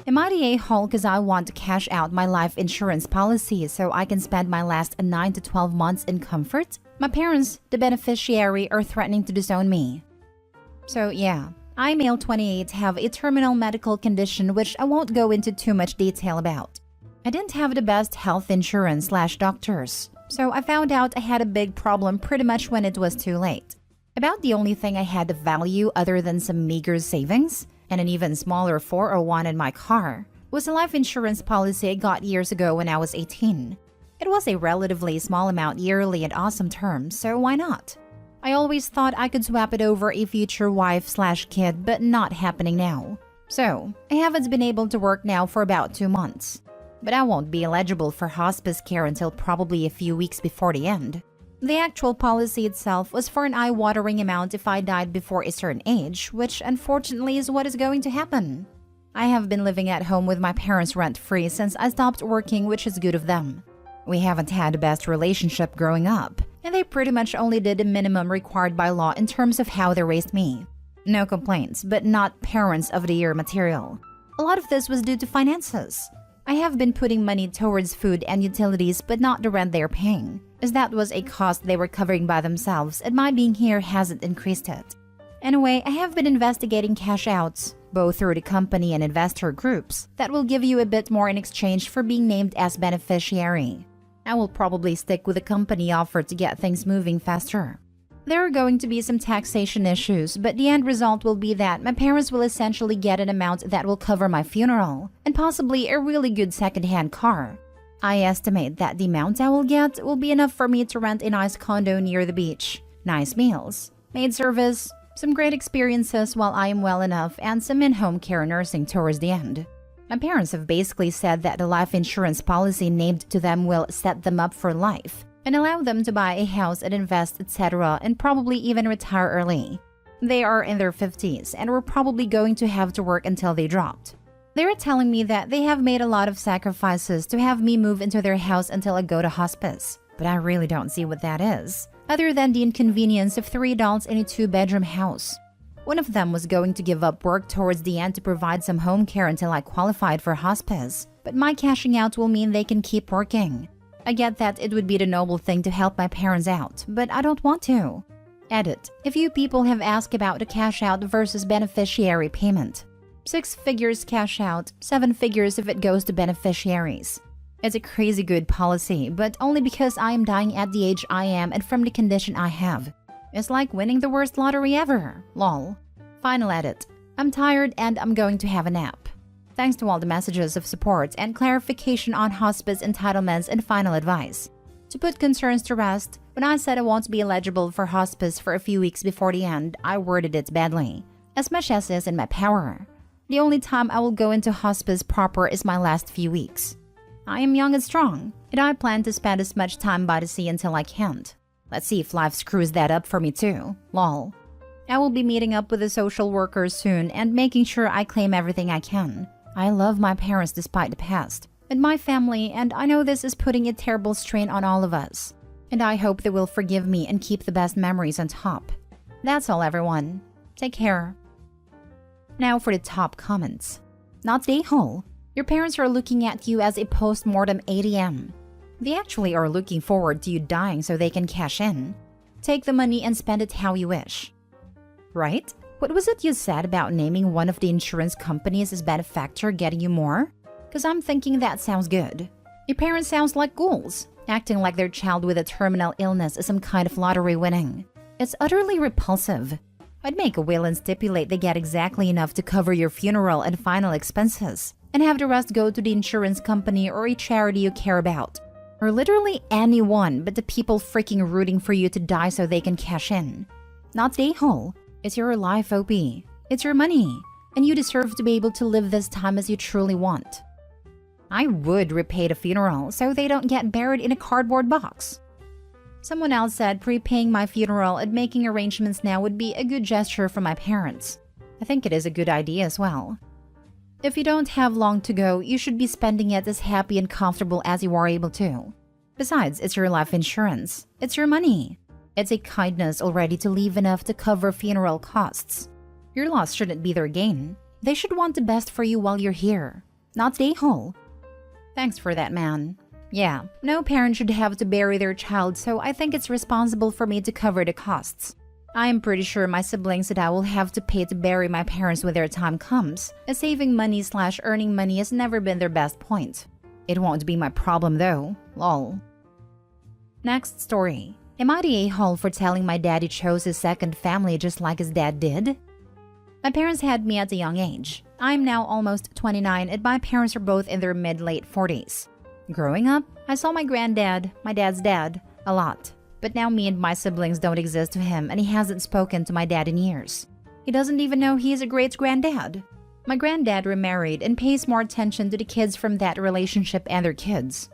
Am I the a-hole because I want to cash out my life insurance policy so I can spend my last 9 to 12 months in comfort? My parents, the beneficiary, are threatening to disown me. So yeah, I, male 28, have a terminal medical condition which I won't go into too much detail about. I didn't have the best health insurance/doctors, so I found out I had a big problem pretty much when it was too late. About the only thing I had of value other than some meager savings and an even smaller 401 in my car was a life insurance policy I got years ago when I was 18. It was a relatively small amount yearly and awesome terms, so why not? I always thought I could swap it over a future wife/kid, but not happening now. So, I haven't been able to work now for about 2 months. But I won't be eligible for hospice care until probably a few weeks before the end. The actual policy itself was for an eye-watering amount if I died before a certain age, which unfortunately is what is going to happen. I have been living at home with my parents rent-free since I stopped working, which is good of them. We haven't had the best relationship growing up, and they pretty much only did the minimum required by law in terms of how they raised me. No complaints, but not parents of the year material. A lot of this was due to finances. I have been putting money towards food and utilities, but not the rent they're paying, as that was a cost they were covering by themselves, and my being here hasn't increased it. Anyway, I have been investigating cash outs, both through the company and investor groups, that will give you a bit more in exchange for being named as beneficiary. I will probably stick with the company offer to get things moving faster. There are going to be some taxation issues, but the end result will be that my parents will essentially get an amount that will cover my funeral, and possibly a really good second-hand car. I estimate that the amount I will get will be enough for me to rent a nice condo near the beach, nice meals, maid service, some great experiences while I am well enough, and some in-home care nursing towards the end. My parents have basically said that the life insurance policy named to them will set them up for life and allow them to buy a house and invest, etc., and probably even retire early. They are in their 50s and were probably going to have to work until they dropped. They were telling me that they have made a lot of sacrifices to have me move into their house until I go to hospice, but I really don't see what that is, other than the inconvenience of 3 adults in a 2-bedroom house. One of them was going to give up work towards the end to provide some home care until I qualified for hospice, but my cashing out will mean they can keep working. I get that it would be the noble thing to help my parents out, but I don't want to. Edit. A few people have asked about the cash out versus beneficiary payment. 6 figures cash out, 7 figures if it goes to beneficiaries. It's a crazy good policy, but only because I am dying at the age I am and from the condition I have. It's like winning the worst lottery ever. Lol. Final edit. I'm tired and I'm going to have a nap. Thanks to all the messages of support and clarification on hospice entitlements and final advice. To put concerns to rest, when I said I won't be eligible for hospice for a few weeks before the end, I worded it badly. As much as is in my power. The only time I will go into hospice proper is my last few weeks. I am young and strong, and I plan to spend as much time by the sea until I can't. Let's see if life screws that up for me too. Lol. I will be meeting up with the social workers soon and making sure I claim everything I can. I love my parents despite the past, and my family, and I know this is putting a terrible strain on all of us. And I hope they will forgive me and keep the best memories on top. That's all, everyone. Take care. Now for the top comments. Not the a-hole. Your parents are looking at you as a post-mortem ATM. They actually are looking forward to you dying so they can cash in. Take the money and spend it how you wish. Right? What was it you said about naming one of the insurance companies as benefactor getting you more? Because I'm thinking that sounds good. Your parents sounds like ghouls, acting like their child with a terminal illness is some kind of lottery winning. It's utterly repulsive. I'd make a will and stipulate they get exactly enough to cover your funeral and final expenses, and have the rest go to the insurance company or a charity you care about. Or literally anyone but the people freaking rooting for you to die so they can cash in. Not the a-hole. It's your life, OP. It's your money, and you deserve to be able to live this time as you truly want. I would repay the funeral so they don't get buried in a cardboard box. Someone else said prepaying my funeral and making arrangements now would be a good gesture from my parents. I think it is a good idea as well. If you don't have long to go, you should be spending it as happy and comfortable as you are able to. Besides, it's your life insurance. It's your money. It's a kindness already to leave enough to cover funeral costs. Your loss shouldn't be their gain. They should want the best for you while you're here. not the a-hole. Thanks for that, man. Yeah, no parent should have to bury their child, so I think it's responsible for me to cover the costs. I am pretty sure my siblings that I will have to pay to bury my parents when their time comes, as saving money/earning money has never been their best point. It won't be my problem though, lol. Next story. Am I the a-hole for telling my dad he chose his second family just like his dad did? My parents had me at a young age. I'm now almost 29 and my parents are both in their mid-late 40s. Growing up, I saw my granddad, my dad's dad, a lot. But now me and my siblings don't exist to him and he hasn't spoken to my dad in years. He doesn't even know he is a great-granddad. My granddad remarried and pays more attention to the kids from that relationship and their kids.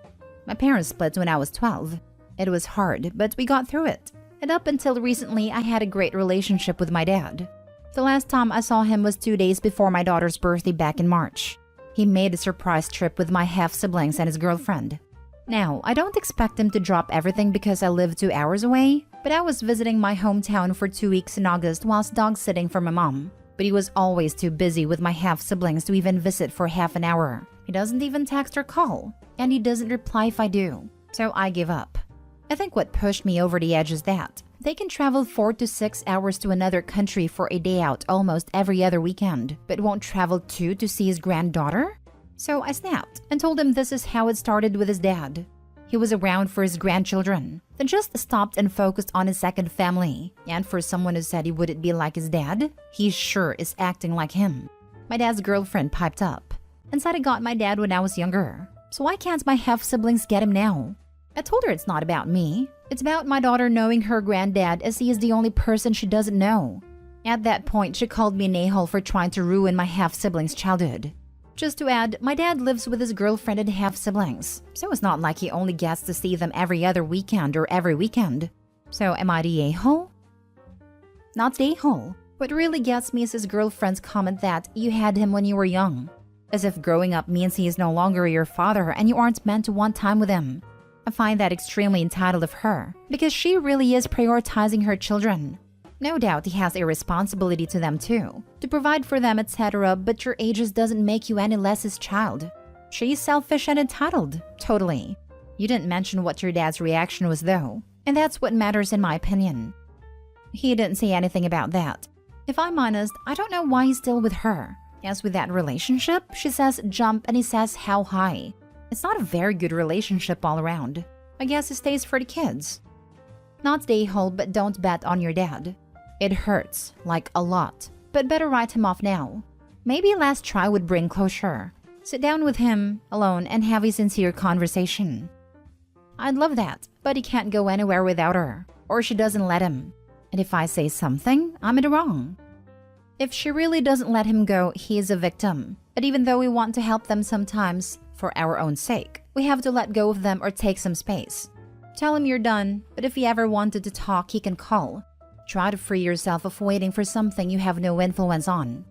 My parents split when I was 12. It was hard, but we got through it. And up until recently, I had a great relationship with my dad. The last time I saw him was 2 days before my daughter's birthday back in March. He made a surprise trip with my half-siblings and his girlfriend. Now, I don't expect him to drop everything because I live 2 hours away, but I was visiting my hometown for 2 weeks in August whilst dog-sitting for my mom. But he was always too busy with my half-siblings to even visit for half an hour. He doesn't even text or call, and he doesn't reply if I do. So I give up. I think what pushed me over the edge is that they can travel 4 to 6 hours to another country for a day out almost every other weekend, but won't travel 2 to see his granddaughter? So I snapped and told him this is how it started with his dad. He was around for his grandchildren, then just stopped and focused on his second family. And for someone who said he wouldn't be like his dad, he sure is acting like him. My dad's girlfriend piped up and said I got my dad when I was younger. So why can't my half-siblings get him now? I told her it's not about me. It's about my daughter knowing her granddad as he is the only person she doesn't know. At that point, she called me an a-hole for trying to ruin my half-siblings' childhood. Just to add, my dad lives with his girlfriend and half-siblings, so it's not like he only gets to see them every other weekend or every weekend. So am I the a-hole? Not the a-hole. What really gets me is his girlfriend's comment that you had him when you were young. As if growing up means he is no longer your father and you aren't meant to want time with him. I find that extremely entitled of her, because she really is prioritizing her children. No doubt he has a responsibility to them too, to provide for them, etc., but your ages doesn't make you any less his child. She's selfish and entitled, totally. You didn't mention what your dad's reaction was though, and that's what matters in my opinion. He didn't say anything about that. If I'm honest, I don't know why he's still with her. As with that relationship, she says jump and he says how high. It's not a very good relationship all around. I guess it stays for the kids. Not the a-hole, but don't bet on your dad. It hurts, like a lot, but better write him off now. Maybe a last try would bring closure. Sit down with him, alone, and have a sincere conversation. I'd love that, but he can't go anywhere without her, or she doesn't let him. And if I say something, I'm in the wrong. If she really doesn't let him go, he is a victim. But even though we want to help them sometimes, for our own sake, we have to let go of them or take some space. Tell him you're done, but if he ever wanted to talk, he can call. Try to free yourself of waiting for something you have no influence on.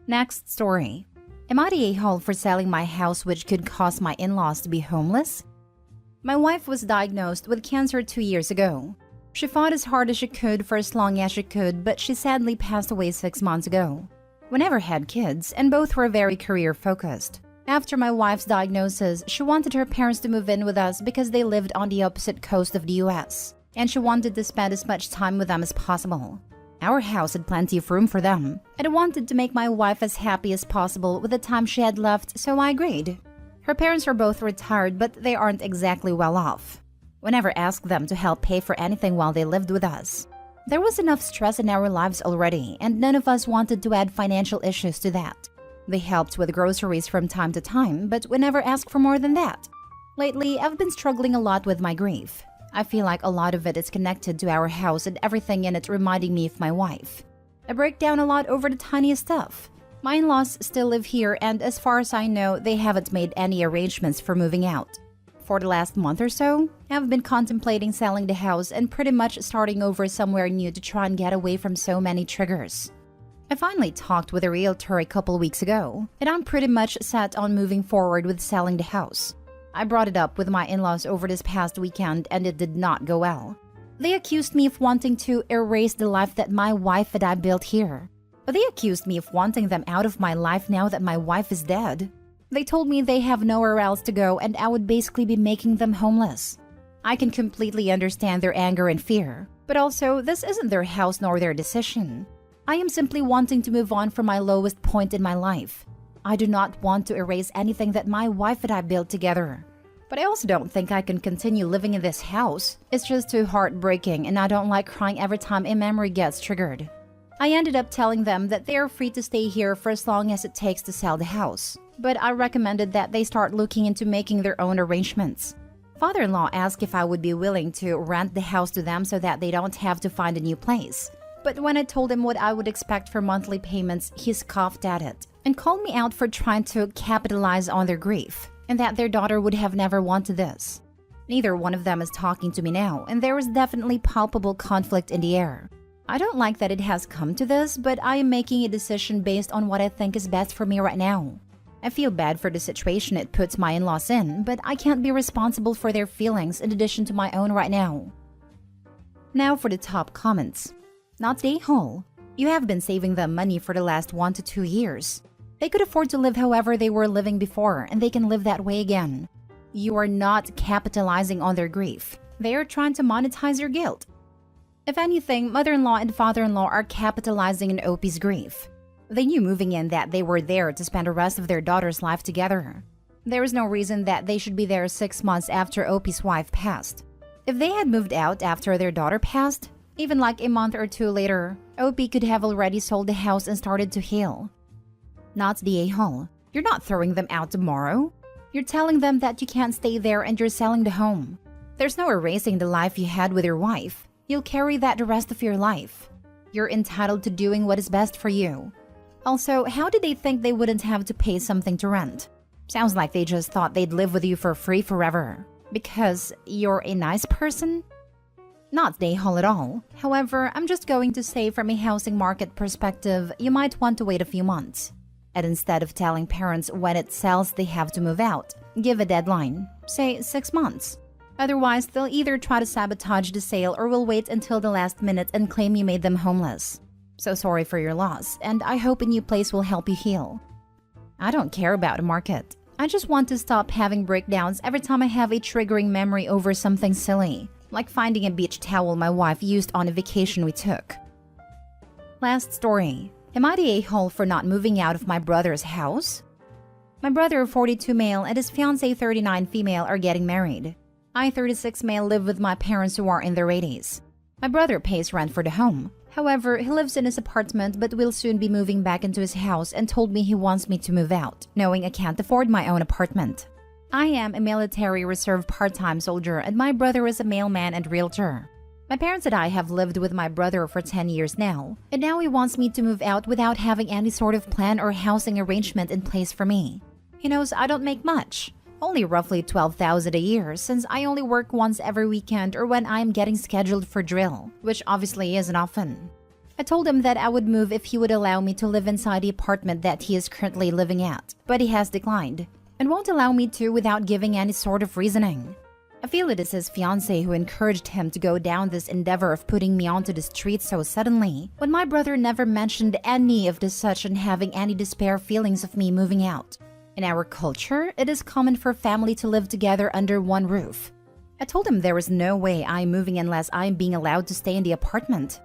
Next story. Am I the a-hole for selling my house which could cause my in-laws to be homeless? My wife was diagnosed with cancer 2 years ago. She fought as hard as she could for as long as she could, but she sadly passed away 6 months ago. We never had kids, and both were very career-focused. After my wife's diagnosis, she wanted her parents to move in with us because they lived on the opposite coast of the US, and she wanted to spend as much time with them as possible. Our house had plenty of room for them, and I wanted to make my wife as happy as possible with the time she had left, so I agreed. Her parents are both retired, but they aren't exactly well off. We never asked them to help pay for anything while they lived with us. There was enough stress in our lives already, and none of us wanted to add financial issues to that. They helped with groceries from time to time, but we never asked for more than that. Lately, I've been struggling a lot with my grief. I feel like a lot of it is connected to our house and everything in it reminding me of my wife. I break down a lot over the tiniest stuff. My in-laws still live here, and as far as I know, they haven't made any arrangements for moving out. For the last month or so, I've been contemplating selling the house and pretty much starting over somewhere new to try and get away from so many triggers. I finally talked with a realtor a couple weeks ago, and I'm pretty much set on moving forward with selling the house. I brought it up with my in-laws over this past weekend, and it did not go well. They accused me of wanting to erase the life that my wife and I built here. But they accused me of wanting them out of my life now that my wife is dead. They told me they have nowhere else to go and I would basically be making them homeless. I can completely understand their anger and fear, but also this isn't their house nor their decision. I am simply wanting to move on from my lowest point in my life. I do not want to erase anything that my wife and I built together. But I also don't think I can continue living in this house. It's just too heartbreaking and I don't like crying every time a memory gets triggered. I ended up telling them that they are free to stay here for as long as it takes to sell the house. But I recommended that they start looking into making their own arrangements. Father-in-law asked if I would be willing to rent the house to them so that they don't have to find a new place. But when I told him what I would expect for monthly payments, he scoffed at it and called me out for trying to capitalize on their grief and that their daughter would have never wanted this. Neither one of them is talking to me now, and there is definitely palpable conflict in the air. I don't like that it has come to this, but I am making a decision based on what I think is best for me right now. I feel bad for the situation it puts my in-laws in, but I can't be responsible for their feelings in addition to my own right now. Now for the top comments. Not the a-hole. You have been saving them money for the last 1 to 2 years. They could afford to live however they were living before, and they can live that way again. You are not capitalizing on their grief. They are trying to monetize your guilt. If anything, mother-in-law and father-in-law are capitalizing on Opie's grief. They knew moving in that they were there to spend the rest of their daughter's life together. There is no reason that they should be there 6 months after Opie's wife passed. If they had moved out after their daughter passed, even like a month or 2 later, Opie could have already sold the house and started to heal. Not the a-hole. You're not throwing them out tomorrow. You're telling them that you can't stay there and you're selling the home. There's no erasing the life you had with your wife. You'll carry that the rest of your life. You're entitled to doing what is best for you. Also, how did they think they wouldn't have to pay something to rent? Sounds like they just thought they'd live with you for free forever. Because you're a nice person? Not the a-hole at all. However, I'm just going to say from a housing market perspective, you might want to wait a few months. And instead of telling parents when it sells they have to move out, give a deadline, say 6 months. Otherwise, they'll either try to sabotage the sale or will wait until the last minute and claim you made them homeless. So sorry for your loss, and I hope a new place will help you heal. I don't care about the market. I just want to stop having breakdowns every time I have a triggering memory over something silly, like finding a beach towel my wife used on a vacation we took. Last story. Am I the a-hole for not moving out of my brother's house? My brother, 42 male, and his fiancée, 39 female, are getting married. I, 36 male, live with my parents who are in their 80s. My brother pays rent for the home. However, he lives in his apartment but will soon be moving back into his house and told me he wants me to move out, knowing I can't afford my own apartment. I am a military reserve part-time soldier and my brother is a mailman and realtor. My parents and I have lived with my brother for 10 years now, and now he wants me to move out without having any sort of plan or housing arrangement in place for me. He knows I don't make much, only roughly $12,000 a year since I only work once every weekend or when I am getting scheduled for drill, which obviously isn't often. I told him that I would move if he would allow me to live inside the apartment that he is currently living at, but he has declined, and won't allow me to without giving any sort of reasoning. I feel it is his fiancée who encouraged him to go down this endeavor of putting me onto the streets so suddenly, when my brother never mentioned any of this such and having any despair feelings of me moving out. In our culture, it is common for family to live together under one roof. I told him there is no way I'm moving unless I'm being allowed to stay in the apartment.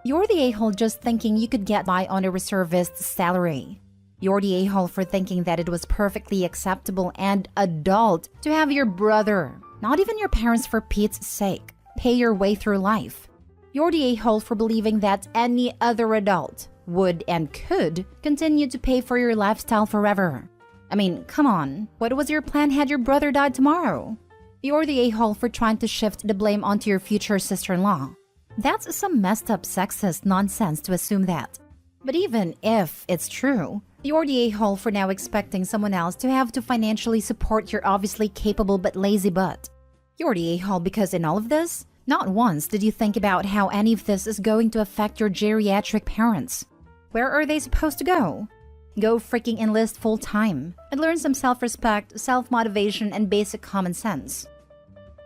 You're the a-hole just thinking you could get by on a reservist's salary. You're the a-hole for thinking that it was perfectly acceptable and adult to have your brother, not even your parents for Pete's sake, pay your way through life. You're the a-hole for believing that any other adult would and could continue to pay for your lifestyle forever. I mean, come on, what was your plan had your brother died tomorrow? You're the a-hole for trying to shift the blame onto your future sister-in-law. That's some messed up sexist nonsense to assume that. But even if it's true, you're the a-hole for now expecting someone else to have to financially support your obviously capable but lazy butt. You're the a-hole because in all of this, not once did you think about how any of this is going to affect your geriatric parents. Where are they supposed to go? Go freaking enlist full-time and learn some self-respect, self-motivation, and basic common sense.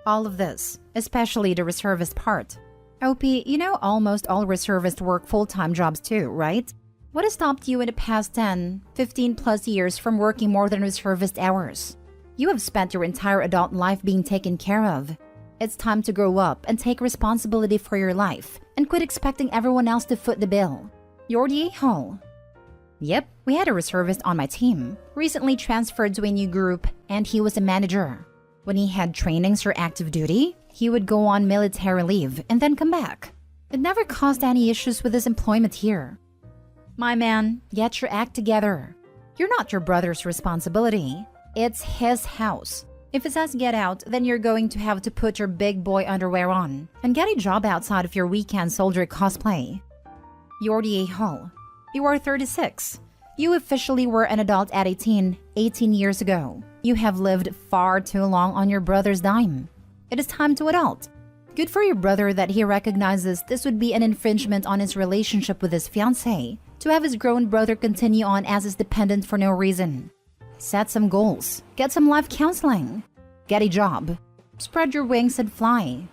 All of this, especially the reservist part. Opie, you know almost all reservists work full-time jobs too, right? What has stopped you in the past 10, 15 plus years from working more than reservist hours? You have spent your entire adult life being taken care of. It's time to grow up and take responsibility for your life and quit expecting everyone else to foot the bill. You're the a-hole. Yep, we had a reservist on my team, recently transferred to a new group, and he was a manager. When he had trainings or active duty, he would go on military leave and then come back. It never caused any issues with his employment here. My man, get your act together. You're not your brother's responsibility. It's his house. If it says get out, then you're going to have to put your big boy underwear on and get a job outside of your weekend soldier cosplay. You're the a-hole. You are 36. You officially were an adult at 18 years ago. You have lived far too long on your brother's dime. It is time to adult. Good for your brother that he recognizes this would be an infringement on his relationship with his fiancée to have his grown brother continue on as his dependent for no reason. Set some goals. Get some life counseling. Get a job. Spread your wings and fly.